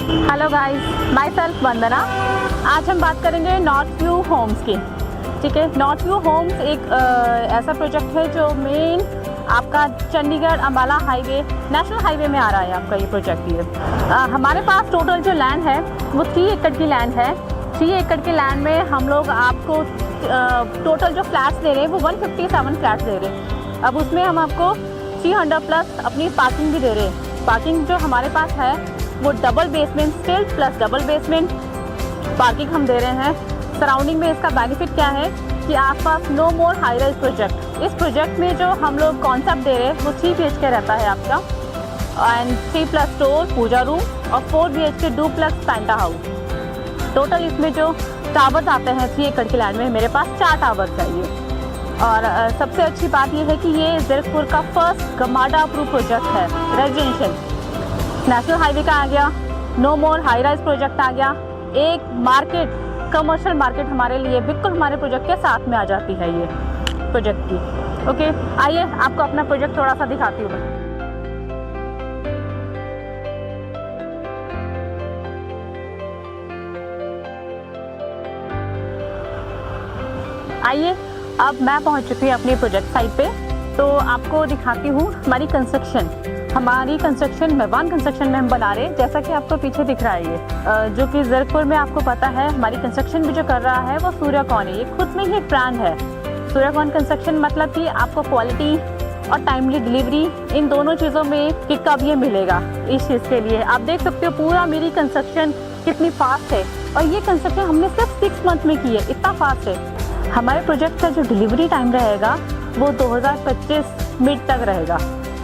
Hello guys, my self वंदना। आज हम बात करेंगे नॉर्थ व्यू होम्स की। ठीक है, नॉर्थ व्यू होम्स एक ऐसा प्रोजेक्ट है जो मेन आपका Chandigarh Ambala highway, national highway में आ रहा है आपका ये प्रोजेक्ट। ये हमारे पास टोटल जो लैंड है वो 3 एकड़ की लैंड है। 3 एकड़ की लैंड में हम लोग आपको टोटल जो फ्लैट्स दे रहे हैं वो 157 फ्लैट्स दे रहे हैं। अब उसमें हम आपको 300 प्लस अपनी पार्किंग भी दे रहे हैं। पार्किंग जो हमारे पास है वो डबल बेसमेंट स्टिल्ट प्लस डबल बेसमेंट पार्किंग हम दे रहे हैं। सराउंडिंग में इसका बेनिफिट क्या है कि आसपास no more high rise project. इस प्रोजेक्ट में जो हम लोग कॉन्सेप्ट दे रहे हैं वो 3 BHK रहता है आपका, एंड 3+ स्टोर पूजा रूम और 4 BHK डुप्लेक्स पेंटा हाउस। टोटल इसमें जो टावर्स आते हैं 3 एकड़ की लैंड में मेरे पास 4 टावर चाहिए। और सबसे अच्छी बात यह है कि ये ज़ीरकपुर का फर्स्ट गमाडा अप्रूव प्रोजेक्ट है। रेजिडेंशियल नेशनल हाईवे का आ गया, no more high rise project आ गया, एक मार्केट कमर्शियल मार्केट हमारे लिए बिल्कुल हमारे प्रोजेक्ट के साथ में आ जाती है ये प्रोजेक्ट की। ओके, आइए आपको अपना प्रोजेक्ट थोड़ा सा दिखाती हूँ मैं। आइए, अब मैं पहुंच चुकी हूँ अपनी प्रोजेक्ट साइट पे, तो आपको दिखाती हूँ हमारी कंस्ट्रक्शन। हमारी कंस्ट्रक्शन मेवान कंस्ट्रक्शन में हम बना रहे हैं, जैसा कि आपको पीछे दिख रहा है ये जो कि ज़ीरकपुर में आपको पता है हमारी कंस्ट्रक्शन भी जो कर रहा है वो सूर्यकौन है। ये खुद में ही एक ब्रांड है सूर्यकौन कंस्ट्रक्शन। मतलब कि आपको क्वालिटी और टाइमली डिलीवरी इन दोनों चीज़ों में कि कब ये मिलेगा, इस चीज़ के लिए आप देख सकते हो पूरा मेरी कंस्ट्रक्शन कितनी फास्ट है। और ये कंस्ट्रक्शन हमने सिर्फ 6 मंथ में की है, इतना फास्ट है। हमारे प्रोजेक्ट का जो डिलीवरी टाइम रहेगा वो 2025 मिड तक रहेगा।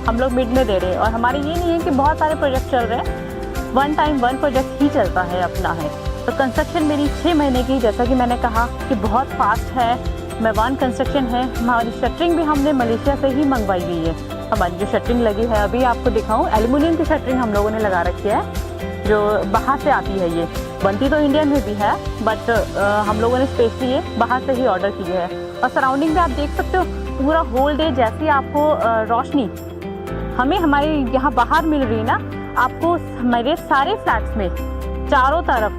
हम लोग मिड में दे रहे हैं और हमारे ये नहीं है कि बहुत सारे प्रोजेक्ट चल रहे हैं, 1 टाइम 1 प्रोजेक्ट ही चलता है अपना है। तो कंस्ट्रक्शन मेरी 6 महीने की, जैसा कि मैंने कहा कि बहुत फास्ट है, मेवान कंस्ट्रक्शन है। हमारी शटरिंग भी हमने मलेशिया से ही मंगवाई गई है। हमारी जो शटरिंग लगी है अभी आपको दिखाऊं, एल्युमिनियम की शटरिंग हम लोगों ने लगा रखी है जो बाहर से आती है। ये बनती तो इंडिया में भी है बट हम लोगों ने स्पेशली ये बाहर से ही ऑर्डर की है। और सराउंडिंग में आप देख सकते हो पूरा होल डे जैसी आपको रोशनी हमें हमारे यहाँ बाहर मिल रही है ना, आपको मेरे सारे फ्लैट्स में चारों तरफ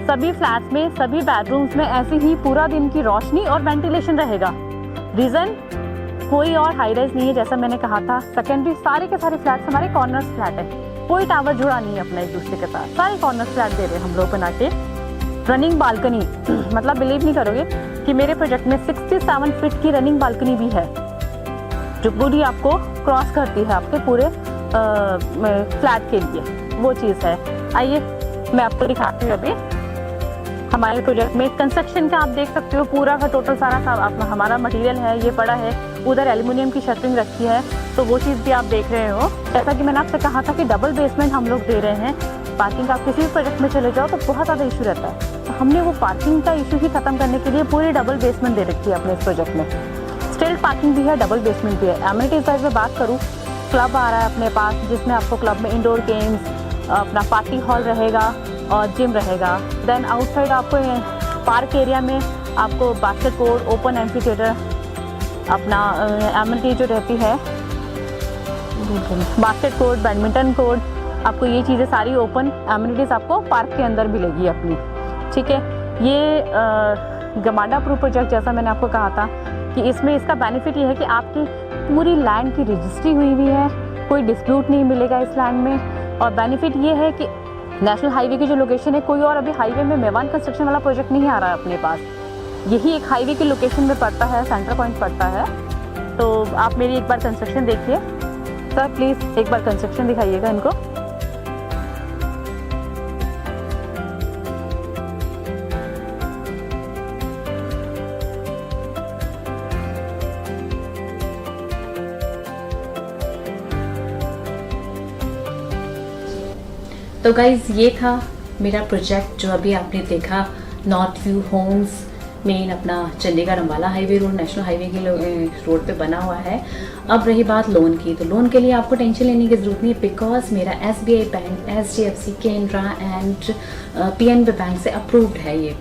सभी फ्लैट्स में सभी बेडरूम्स में ऐसे ही पूरा दिन की रोशनी और वेंटिलेशन रहेगा। रीज़न कोई और हाई राइज नहीं है, जैसा मैंने कहा था। सेकेंडरी सारे के सारे फ्लैट्स हमारे कॉर्नर फ्लैट है, कोई टावर जुड़ा नहीं है अपना एक दूसरे के साथ, सारे कॉर्नर फ्लैट दे रहे हैं हम लोग बना के। रनिंग बालकनी मतलब बिलीव नहीं करोगे कि मेरे प्रोजेक्ट में 67 फीट की रनिंग बालकनी भी है जो पूरी आपको क्रॉस करती है आपके पूरे फ्लैट के लिए, वो चीज़ है। आइए मैं आपको दिखाती हूँ अभी हमारे प्रोजेक्ट में कंस्ट्रक्शन का। आप देख सकते हो पूरा का टोटल सारा हमारा मटेरियल है ये पड़ा है। उधर एल्युमिनियम की शटरिंग रखी है, तो वो चीज़ भी आप देख रहे हो। जैसा कि मैंने आपसे कहा था कि डबल बेसमेंट हम लोग दे रहे हैं। पार्किंग आप किसी भी प्रोजेक्ट में चले जाओ तो बहुत ज़्यादा इशू रहता है, तो हमने वो पार्किंग का इशू ही ख़त्म करने के लिए पूरी डबल बेसमेंट दे रखी है अपने इस प्रोजेक्ट में। स्टिल्ट पार्किंग भी है, डबल बेसमेंट भी है। एमिनिटीज वाइज में बात करूँ, क्लब आ रहा है अपने पास जिसमें आपको क्लब में इंडोर गेम्स, अपना पार्टी हॉल रहेगा और जिम रहेगा। देन आउटसाइड आपको पार्क एरिया में आपको बास्केट कोर्ट, ओपन एम्फीथिएटर, अपना एमिनिटी जो रहती है बास्केट कोर्ट, बैडमिंटन कोर्ट, आपको ये चीज़ें सारी ओपन एमिनिटीज़ आपको पार्क के अंदर मिलेगी अपनी। ठीक है, ये गमाडा अप्रूव प्रोजेक्ट जैसा मैंने आपको कहा था कि इसमें इसका बेनिफिट ये है कि आपकी पूरी लैंड की रजिस्ट्री हुई हुई है, कोई डिस्प्यूट नहीं मिलेगा इस लैंड में। और बेनिफिट ये है कि नेशनल हाईवे की जो लोकेशन है, कोई और अभी हाईवे में मेवान कंस्ट्रक्शन वाला प्रोजेक्ट नहीं आ रहा है अपने पास। यही एक हाईवे की लोकेशन में पड़ता है, सेंटर पॉइंट पड़ता है। तो आप मेरी एक बार कंस्ट्रक्शन देखिए सर, प्लीज़ एक बार कंस्ट्रक्शन दिखाइएगा इनको। तो गाइज़ ये था मेरा प्रोजेक्ट जो अभी आपने देखा, नॉर्थ व्यू होम्स मेन अपना Chandigarh Ambala highway road, national highway के रोड पे बना हुआ है। अब रही बात लोन की, तो लोन के लिए आपको टेंशन लेने की ज़रूरत नहीं है बिकॉज मेरा SBI bank, HDFC, Canara and PNB bank से अप्रूव्ड है ये।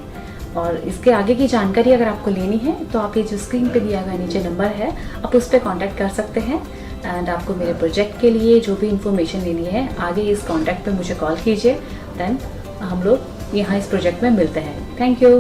और इसके आगे की जानकारी अगर आपको लेनी है तो आप ये जो स्क्रीन पे दिया गया नीचे नंबर है आप उस पर कॉन्टैक्ट कर सकते हैं। एंड आपको मेरे प्रोजेक्ट के लिए जो भी इंफॉर्मेशन लेनी है आगे इस कॉन्टैक्ट पे मुझे कॉल कीजिए, देन हम लोग यहाँ इस प्रोजेक्ट में मिलते हैं। Thank you.